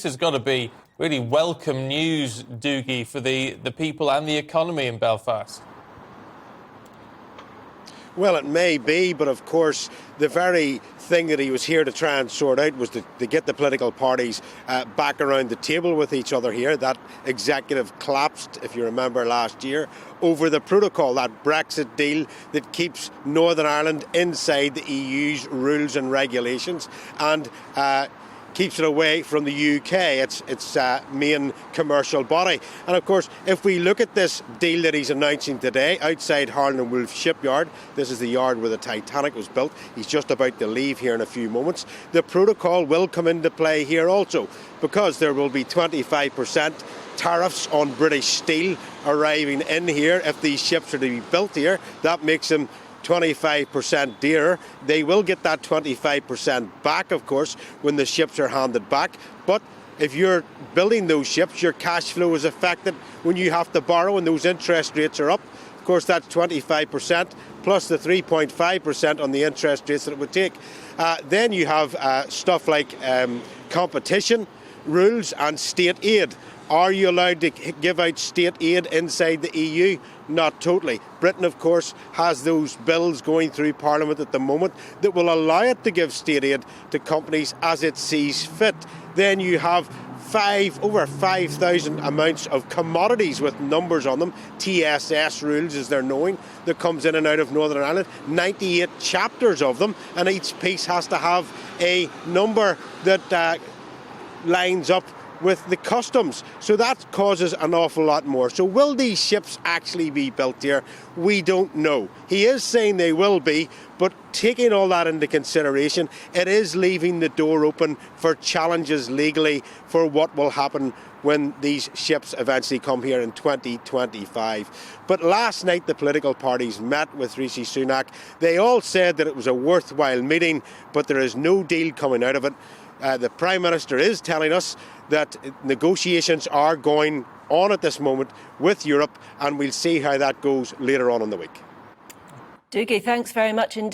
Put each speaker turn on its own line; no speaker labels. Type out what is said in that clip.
has got to be really welcome news, Dougie, for the people and the economy in Belfast.
Well, it may be, but of course, the very thing that he was here to try and sort out was to get the political parties back around the table with each other here. That executive collapsed, if you remember, last year over the protocol, that Brexit deal that keeps Northern Ireland inside the EU's rules and regulations and keeps it away from the UK, its main commercial body. And of course, if we look at this deal that he's announcing today outside Harland and Wolff shipyard, this is the yard where the Titanic was built. He's just about to leave here in a few moments. The protocol will come into play here also, because there will be 25% tariffs on British steel arriving in here if these ships are to be built here. That makes them 25% dearer. They will get that 25% back, of course, when the ships are handed back. But if you're building those ships, your cash flow is affected when you have to borrow and those interest rates are up. Of course, that's 25% plus the 3.5% on the interest rates that it would take. Then you have stuff like competition rules and state aid. Are you allowed to give out state aid inside the EU? Not totally. Britain, of course, has those bills going through Parliament at the moment that will allow it to give state aid to companies as it sees fit. Then you have over 5,000 amounts of commodities with numbers on them, TSS rules as they're known, that comes in and out of Northern Ireland, 98 chapters of them, and each piece has to have a number that lines up with the customs. So that causes an awful lot more. So will these ships actually be built here? We don't know. He is saying they will be, but taking all that into consideration, it is leaving the door open for challenges legally for what will happen when these ships eventually come here in 2025. But last night the political parties met with Rishi Sunak. They all said that it was a worthwhile meeting, but there is no deal coming out of it. The Prime Minister is telling us that negotiations are going on at this moment with Europe, and we'll see how that goes later on in the week.
Dougie, thanks very much indeed.